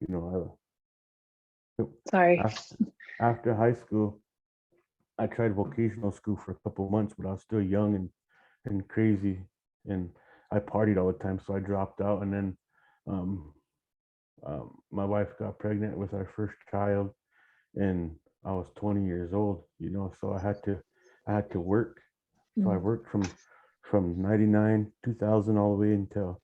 you know, Sorry. after high school, I tried vocational school for a couple of months, but I was still young and crazy, and I partied all the time, so I dropped out. And then um, my wife got pregnant with our first child, and I was 20 years old, you know, so I had to work. So I worked from 99, 2000 all the way until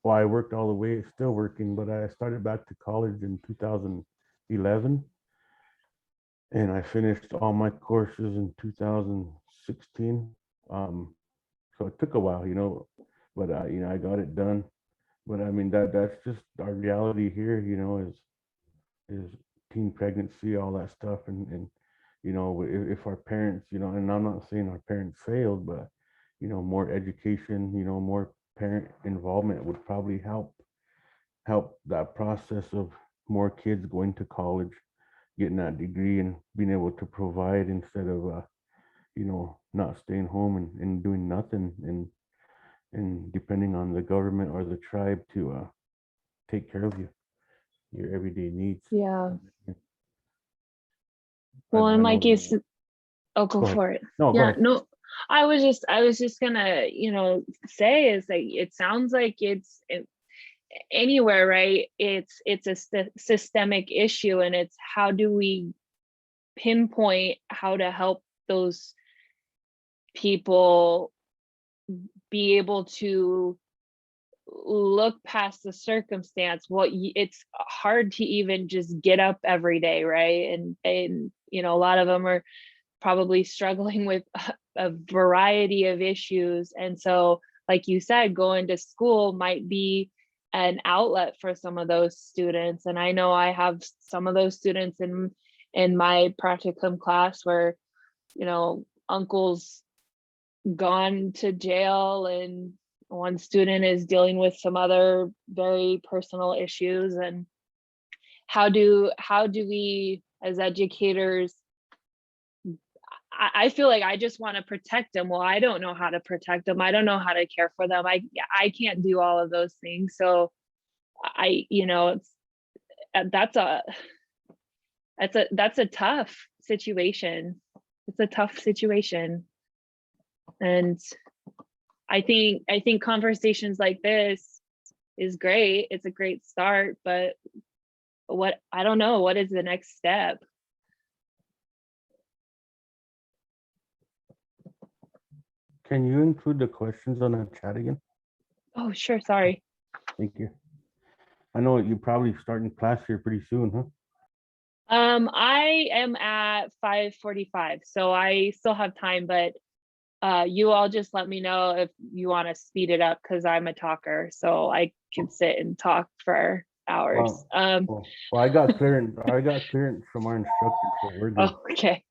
I worked all the way, still working, but I started back to college in 2011, and I finished all my courses in 2016. So it took a while, you know, but you know, I got it done. But I mean, that's just our reality here, you know, is teen pregnancy, all that stuff, and you know, if our parents, you know, and I'm not saying our parents failed, but you know, more education, you know, more parent involvement would probably help that process of more kids going to college, getting that degree, and being able to provide instead of you know, not staying home and doing nothing, and depending on the government or the tribe to take care of your everyday needs. Yeah. Well, in my case, I'll go for it. No, yeah, no, I was just gonna, you know, say is like, it sounds like it's anywhere, right? It's a systemic issue, and it's how do we pinpoint how to help those people be able to look past the circumstance. It's hard to even just get up every day, right? And you know, a lot of them are probably struggling with a variety of issues, and so like you said, going to school might be an outlet for some of those students. And I know I have some of those students in my practicum class where, you know, uncle's gone to jail, and one student is dealing with some other very personal issues. And how do we as educators, I feel like I just want to protect them. Well, I don't know how to protect them. I don't know how to care for them. I can't do all of those things. So you know, that's a tough situation. It's a tough situation. And I think conversations like this is great. It's a great start, but I don't know, what is the next step? Can you include the questions on the chat again? Oh, sure. Sorry. Thank you. I know you're probably starting class here pretty soon, huh? I am at 5:45, so I still have time, but you all just let me know if you want to speed it up, because I'm a talker, so I can sit and talk for hours. Well, I got clearance from our instructor, so we're good. Okay.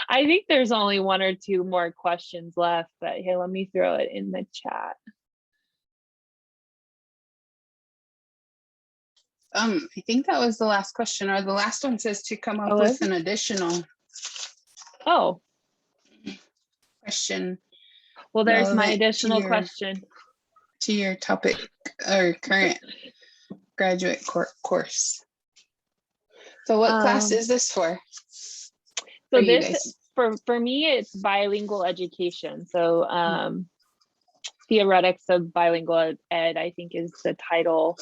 I think there's only one or two more questions left, but here, let me throw it in the chat. I think that was the last question, or the last one says to come up with an additional question. Well, there's my additional question to your topic or current graduate course. So what class is this for? So this, for me, it's bilingual education. So theoretics of bilingual ed, I think, is the title.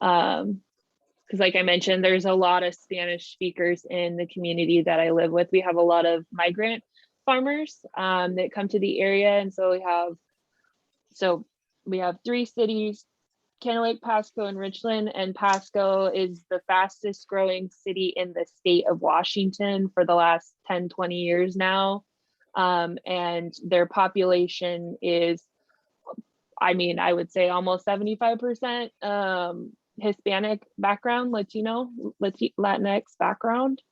Because like I mentioned, there's a lot of Spanish speakers in the community that I live with. We have a lot of migrant farmers that come to the area. And so we have 3 cities, Kennewick, Pasco, and Richland. And Pasco is the fastest growing city in the state of Washington for the last 10, 20 years now. And their population is, I mean, I would say almost 75% Hispanic background, Latino, Latinx background.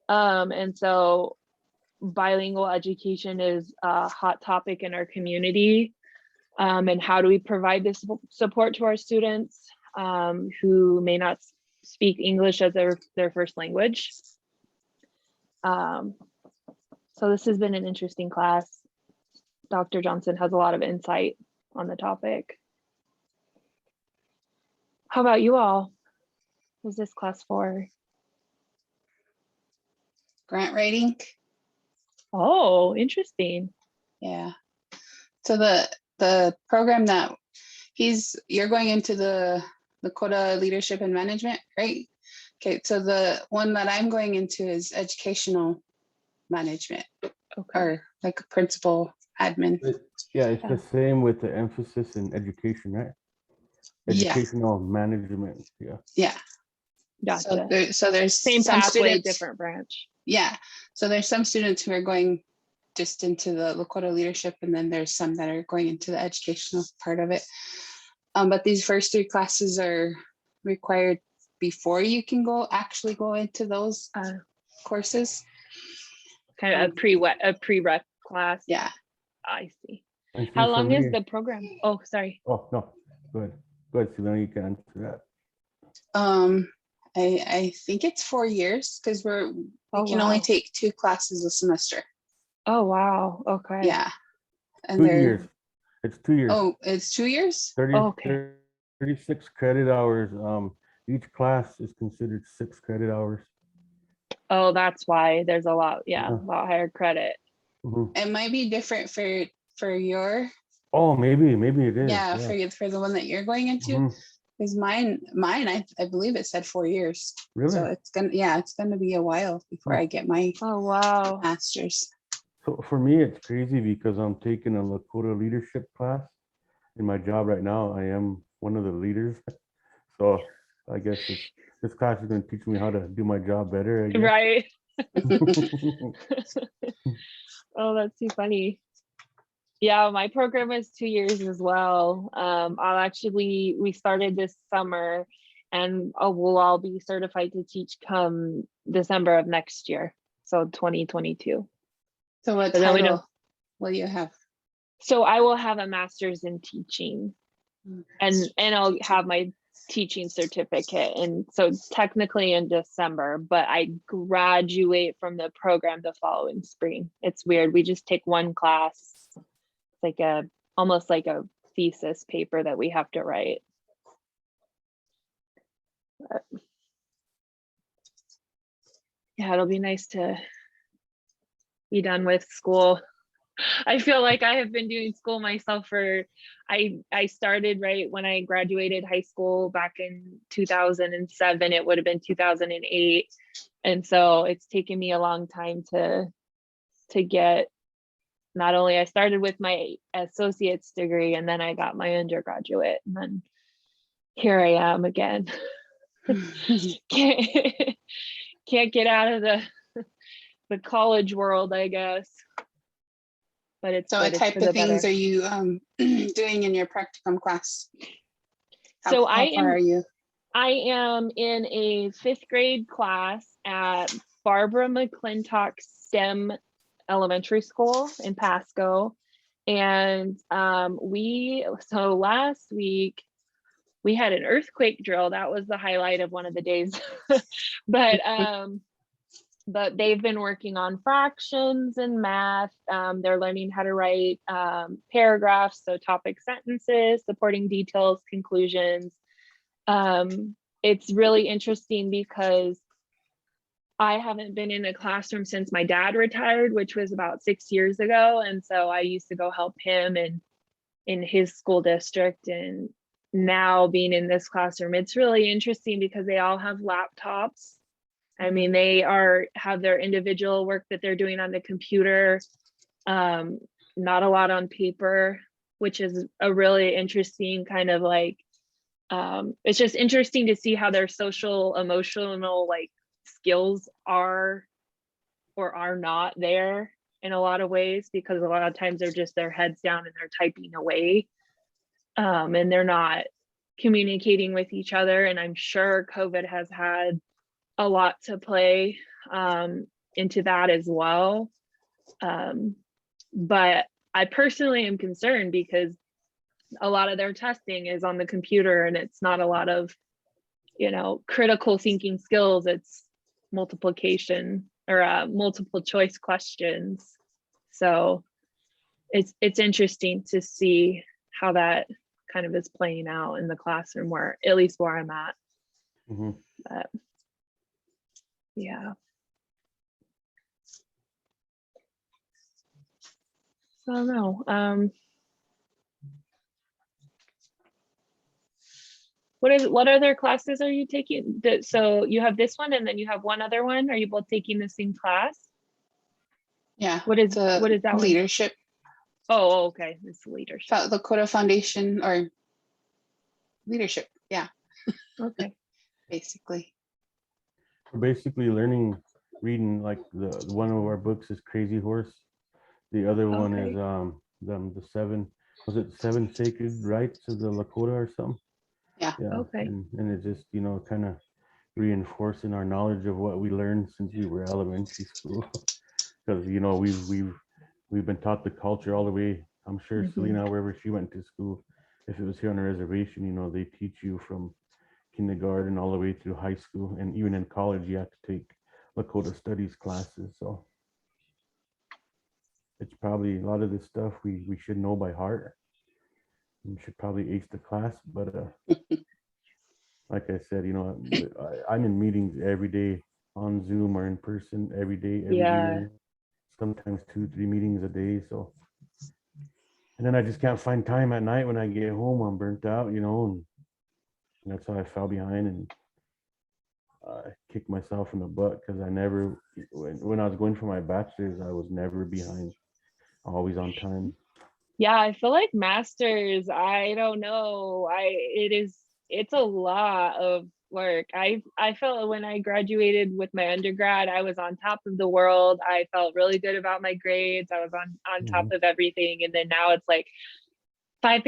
And so bilingual education is a hot topic in our community. And how do we provide this support to our students who may not speak English as their first language? So this has been an interesting class. Dr. Johnson has a lot of insight on the topic. How about you all? Was this class 4? Grant writing. Oh, interesting. Yeah. So the program that you're going into the Lakota Leadership and Management, right? Okay, so the one that I'm going into is educational management, Okay. or like a principal admin. Yeah, it's Yeah. the same with the emphasis in education, right? Yeah. Educational management. Yeah. Yeah. Gotcha. So there's Same some pathway, students, different branch. yeah. So there's some students who are going just into the Lakota leadership, and then there's some that are going into the educational part of it. But these first 3 classes are required before you can actually go into those courses. Kind of a prereq class. Yeah. I see. And see, How for long is me- the program? Oh, sorry. Oh, no, go ahead. Go ahead, Selena, you can answer that. I think it's 4 years, because we Oh, can only wow. take 2 classes a semester. Oh, wow. Okay. Yeah. And 2 they're years. It's 2 years. oh, it's 2 years? 30, Okay. 36 credit hours. Each class is considered 6 credit hours. Oh, that's why there's a lot. Yeah, Yeah. a lot higher credit. Mhm. It might be different for your, Oh, maybe it is. yeah, for the one that you're going into. Mhm. Because mine, I believe it said 4 years. Really? So it's gonna be a while before Hmm. I get my Oh, wow. master's. So for me, it's crazy because I'm taking a Lakota leadership class. In my job right now, I am one of the leaders. So I guess this class is going to teach me how to do my job better, I guess. Right. Oh, that's too funny. Yeah, my program is 2 years as well. We started this summer, and we'll all be certified to teach come December of next year. So 2022. So what But then we don't. title will you have? So I will have a master's in teaching, and I'll have my teaching certificate. And so technically in December, but I graduate from the program the following spring. It's weird. We just take one class. It's like almost like a thesis paper that we have to write. But yeah, it'll be nice to be done with school. I feel like I have been doing school myself I started right when I graduated high school back in 2007. It would have been 2008. And so it's taken me a long time to get, not only I started with my associate's degree, and then I got my undergraduate, and then here I am again. Can't get out of the college world, I guess. But it's So what good. type It's of for the things better. are you doing in your practicum class? So how far are you? I am in a 5th grade class at Barbara McClintock STEM Elementary School in Pasco. And so last week we had an earthquake drill. That was the highlight of one of the days. But they've been working on fractions and math. They're learning how to write paragraphs, so topic sentences, supporting details, conclusions. It's really interesting because I haven't been in a classroom since my dad retired, which was about 6 years ago. And so I used to go help him in his school district. And now being in this classroom, it's really interesting because they all have laptops. I mean, they have their individual work that they're doing on the computer, not a lot on paper, which is a really interesting kind of like, it's just interesting to see how their social, emotional like skills are or are not there in a lot of ways, because a lot of times they're just their heads down and they're typing away, and they're not communicating with each other. And I'm sure COVID has had a lot to play into that as well. But I personally am concerned because a lot of their testing is on the computer, and it's not a lot of, critical thinking skills. It's multiplication or multiple choice questions. So it's interesting to see how that kind of is playing out in the classroom, at least where I'm at. Mhm. But yeah. So I don't know. What other classes are you taking? So you have this one and then you have one other one. Are you both taking the same class? Yeah, What is the that one? leadership, Oh, okay. It's leadership. Lakota Foundation or leadership. Yeah, Okay. basically. We're basically learning, reading, like the one of our books is Crazy Horse. The other one is Okay. the seven, was it seven sacred rights of the Lakota or something? Yeah. Yeah, Okay. and it's just, you know, kind of reinforcing our knowledge of what we learned since we were elementary school. Because, you know, we've been taught the culture all the way. I'm sure Mhm. Selena, wherever she went to school, if it was here on a reservation, you know, they teach you from kindergarten all the way through high school, and even in college you have to take Lakota studies classes. So it's probably a lot of this stuff we should know by heart. We should probably ace the class, but like I said, you know, I'm in meetings every day on Zoom or in person every day, every Yeah. evening, sometimes 2, 3 meetings a day. So, and then I just can't find time at night when I get home. I'm burnt out, you know, and that's how I fell behind and kicked myself in the butt because I never, when I was going for my bachelor's, I was never behind, always on time. Yeah, I feel like masters, I don't know. It's a lot of work. I felt when I graduated with my undergrad, I was on top of the world. I felt really good about my grades. I was on top Mhm. of everything. And then now it's like 5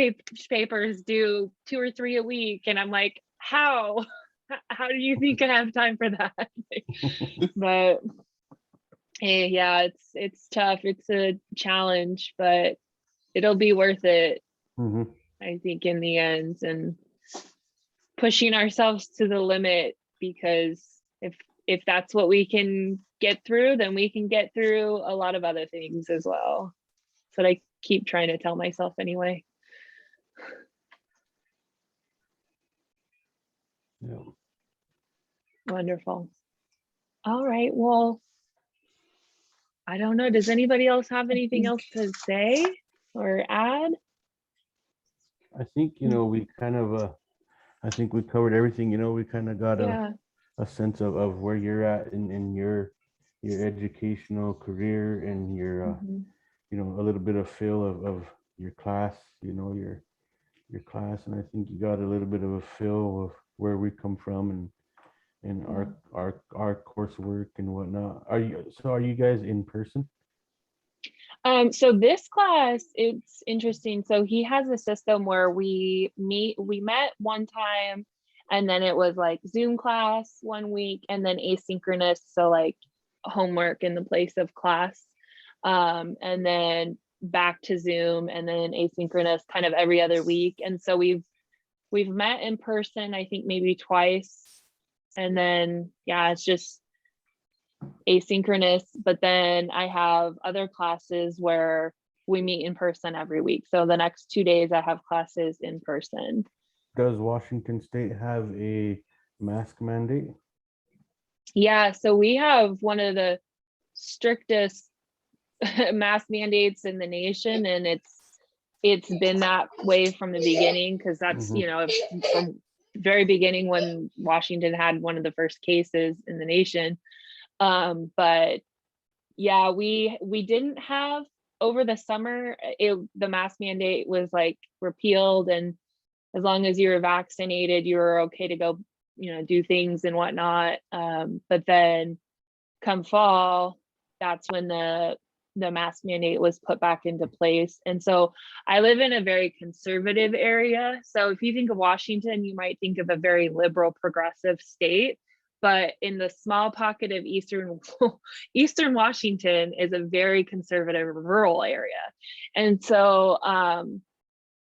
papers due 2 or 3 a week. And I'm like, how? How do you think I have time for that? But hey, yeah, it's tough. It's a challenge, but it'll be worth it, Mhm. I think, in the end, and pushing ourselves to the limit, because if that's what we can get through, then we can get through a lot of other things as well. That's what I keep trying to tell myself anyway. Yeah. Wonderful. All right. Well, I don't know. Does anybody else have anything else to say or add? I think, you know, we kind of, I think we covered everything, you know, we kind of got Yeah. a sense of where you're at in your educational career and your, Mhm. you know, a little bit of feel of your class, you know, your class. And I think you got a little bit of a feel of where we come from and Yeah. our coursework and whatnot. Are you guys in person? So this class, it's interesting. So he has a system where we met one time, and then it was like Zoom class one week and then asynchronous. So like homework in the place of class. And then back to Zoom and then asynchronous kind of every other week. And so we've met in person, I think maybe twice. And then yeah, it's just asynchronous, but then I have other classes where we meet in person every week. So the next 2 days I have classes in person. Does Washington State have a mask mandate? Yeah, so we have one of the strictest mask mandates in the nation, and it's been that way from the beginning, because that's, Mhm. from very beginning when Washington had one of the first cases in the nation. But yeah, we didn't have, over the summer, the mask mandate was like repealed, and as long as you were vaccinated, you were okay to go, do things and whatnot. But then come fall, that's when the mask mandate was put back into place. And so I live in a very conservative area. So if you think of Washington, you might think of a very liberal, progressive state. But in the small pocket of Eastern Washington is a very conservative rural area. And so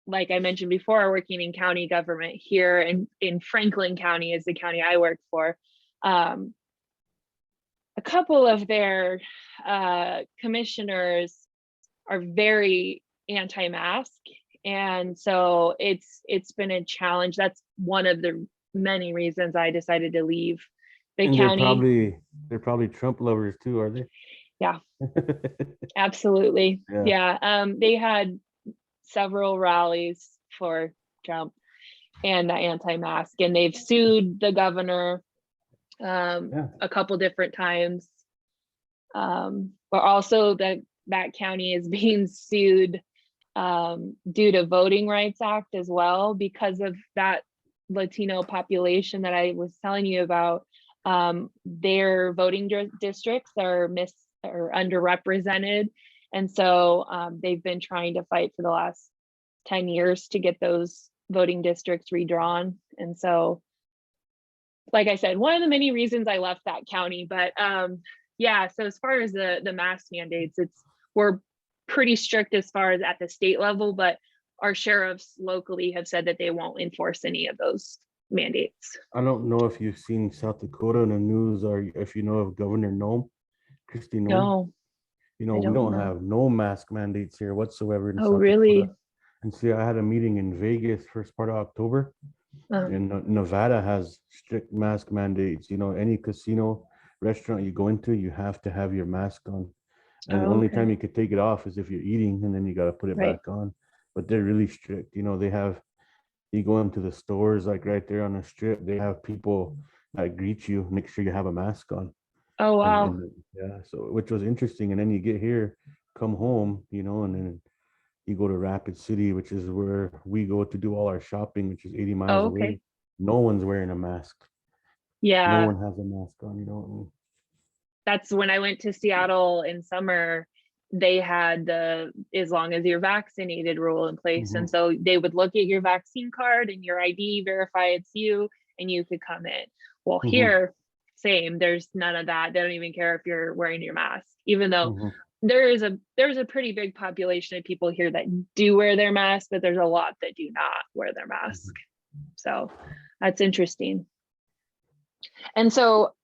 like I mentioned before, working in county government here in Franklin County is the county I work for. A couple of their commissioners are very anti-mask, and so it's been a challenge. That's one of the many reasons I decided to leave the And county. they're probably Trump lovers too, are they? Yeah, absolutely. Yeah. Yeah. They had several rallies for Trump and the anti-mask, and they've sued the governor Yeah. a couple different times. But also that county is being sued due to Voting Rights Act as well, because of that Latino population that I was telling you about. Their voting districts are underrepresented, and so they've been trying to fight for the last 10 years to get those voting districts redrawn. And so, like I said, one of the many reasons I left that county. But yeah, so as far as the mask mandates, we're pretty strict as far as at the state level, but our sheriffs locally have said that they won't enforce any of those mandates. I don't know if you've seen South Dakota in the news, or if you know of Governor Nome, Christy Nome. No, You know, I we don't don't know. have no mask mandates here whatsoever in Oh, South really? Dakota. And see, I had a meeting in Vegas first part of October, and Nevada has strict mask mandates. You know, any casino, restaurant you go into, you have to have your mask on. And the only time okay. you could take it off is if you're eating, and then you got to put it Right. back on. But they're really strict. You know, they have, you go into the stores, like right there on the strip, they have people that greet you, make sure you have a mask on. Oh, wow. And yeah, so which was interesting. And then you get here, come home, you know, and then you go to Rapid City, which is where we go to do all our shopping, which is 80 miles Oh, away. okay. No one's wearing a mask. No Yeah, one has a mask on, you know. that's when I went to Seattle in summer. They had the as long as you're vaccinated rule in place. And so they would look at your vaccine card and your ID, verify it's you, and you could come in. Well, here, same, there's none of that. They don't even care if you're wearing your mask, even though there's a pretty big population of people here that do wear their mask, but there's a lot that do not wear their mask. So that's interesting. And so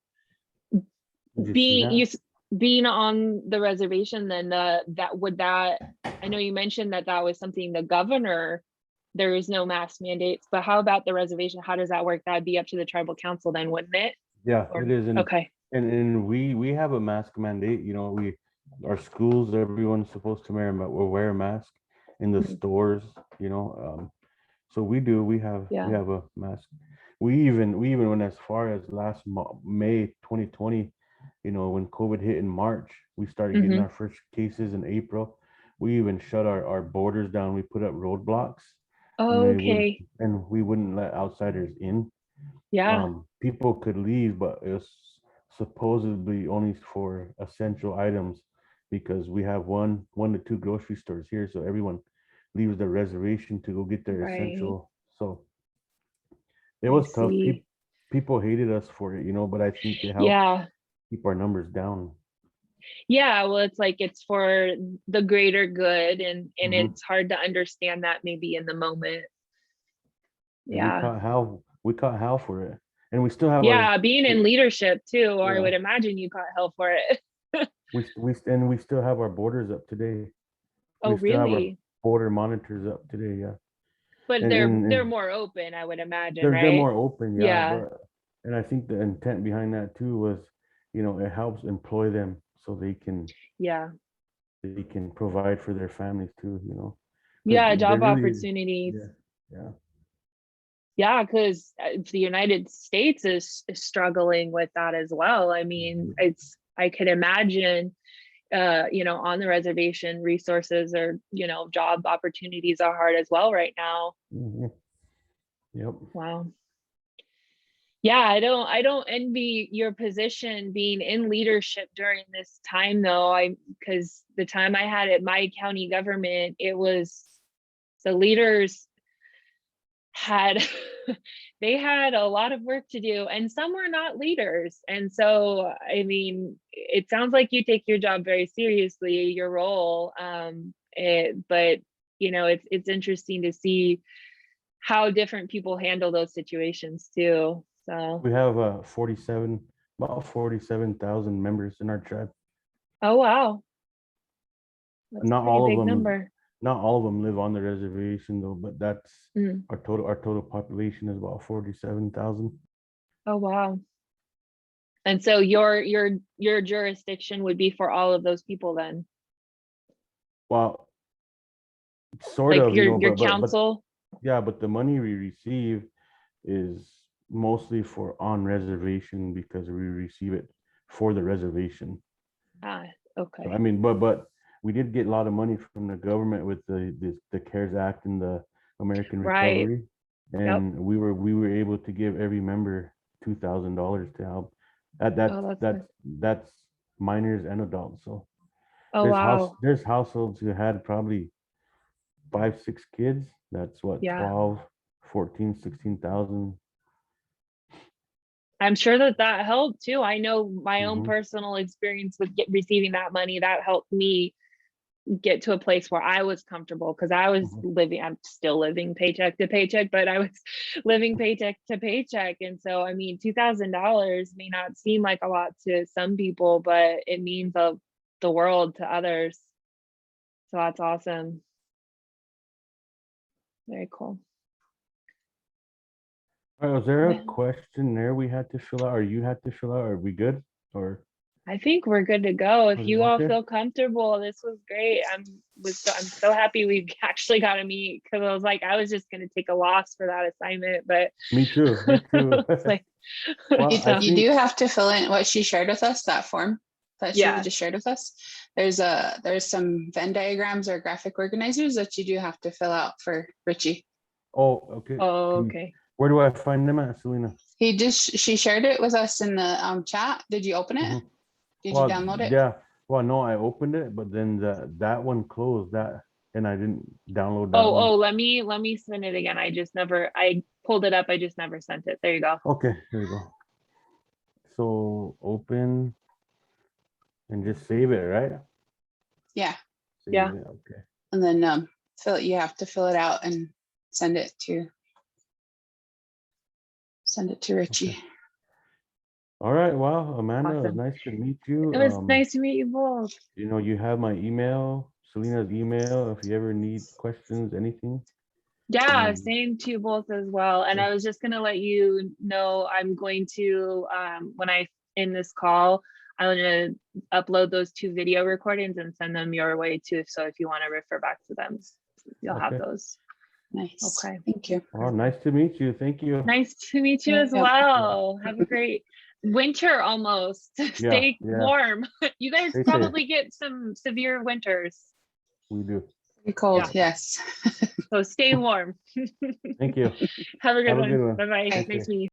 being on the reservation, then I know you mentioned that was something the governor, there is no mask mandates, but how about the reservation? How does that work? That'd be up to the tribal council then, wouldn't it? Yeah, it is. Okay. And we have a mask mandate, you know, our schools, everyone's supposed to wear a mask in the stores, you know. So we have a mask. We even went as far as last May 2020, you know, when COVID hit in March, we started getting our first cases in April. We even shut our borders down. We put up roadblocks. Oh, okay. And we wouldn't let outsiders in. Yeah. People could leave, but it was supposedly only for essential items, because we have one to two grocery stores here, so everyone leaves their reservation to go get their essential. So it was tough. People hated us for it, you know, but I think it helped keep our numbers down. Yeah, well, it's for the greater good, and it's hard to understand that maybe in the moment. Yeah. We caught hell for it. And we still have being in leadership too, or I would imagine you caught hell for it. we still have our borders up today. Oh, we still have our really? border monitors up today, yeah. But they're more open, I would imagine, right? They're more open, yeah. And I think the intent behind that too was, you know, it helps employ them so they can provide for their families too, you know. Yeah, job opportunities. Yeah, because the United States is struggling with that as well. I mean, I could imagine, you know, on the reservation, resources or, you know, job opportunities are hard as well right now. Yep. Wow. Yeah, I don't envy your position being in leadership during this time though. Because the time I had at my county government, it was the leaders had they had a lot of work to do, and some were not leaders. And so, I mean, it sounds like you take your job very seriously, your role. But you know, it's interesting to see how different people handle those situations too. So we have about 47,000 members in our tribe. oh wow, that's Not a pretty all big of them number. Not all of them live on the reservation though, but that's Mm. our total population is about 47,000. Oh, wow. And so your jurisdiction would be for all of those people then, Well, sort like of, you know, your but council? yeah, but the money we receive is mostly for on reservation because we receive it for the reservation. Ah, So, okay. I mean, but we did get a lot of money from the government with the CARES Act and the American Right. Recovery, and we were able to give every member $2,000 to help. Oh, that's good. That's minors and adults. So Oh, wow. there's households who had probably 5, 6 kids. That's what, Yeah. 12, 14, 16,000. I'm sure that helped too. I know my own Mhm. personal experience with receiving that money, that helped me get to a place where I was comfortable, because I was Mhm. I'm still living paycheck to paycheck, but I was living paycheck to paycheck. And so, I mean, $2,000 may not seem like a lot to some people, but it means the world to others. So that's awesome. Very cool. All right, was there a Well, question there we had to fill out, or you had to fill out? Are we good? Or I think we're good to go. If you all okay? feel comfortable, this was great. I'm so happy we actually got to meet, because I was like, I was just gonna take a loss for that assignment, but Me too. Me too. it's like, Well, I so You think do have to fill in what she shared with us, that form that she yeah. just shared with us. There's some Venn diagrams or graphic organizers that you do have to fill out for Richie. oh, okay. Oh, Can you, okay. where do I find them at, Selena? She shared it with us in the chat. Did you open it? Mhm. Did you Well, download it? yeah. Well, no, I opened it, but then that one closed, that, and I didn't download that one. Oh, let me send it again. I pulled it up. I just never sent it. There you go. Okay, here we go. So open and just save it, right? Yeah. Save Yeah. it. Okay. And then you have to fill it out and send it to Richie. Okay. All right. Well, Amanda, it was Awesome. nice to meet you. It was nice to meet you both. You know, you have my email, Selena's email, if you ever need questions, anything. Yeah, Um, same to you both as well. And yeah. I was just gonna let you know, I'm going to when I end this call, I'm gonna upload those 2 video recordings and send them your way too. So if you want to refer back to them, you'll have Okay. those. Nice. Okay. Thank you. Well, nice to meet you. Thank you. Nice to meet you as Yep. well. Have a great winter almost. Yeah. Stay Yeah. warm. You guys Stay safe. probably get some severe winters. We do. Pretty cold. Yeah. Yes. So stay warm. Thank you. Have a good Have a one. good one. Bye-bye. Bye. Nice meeting you.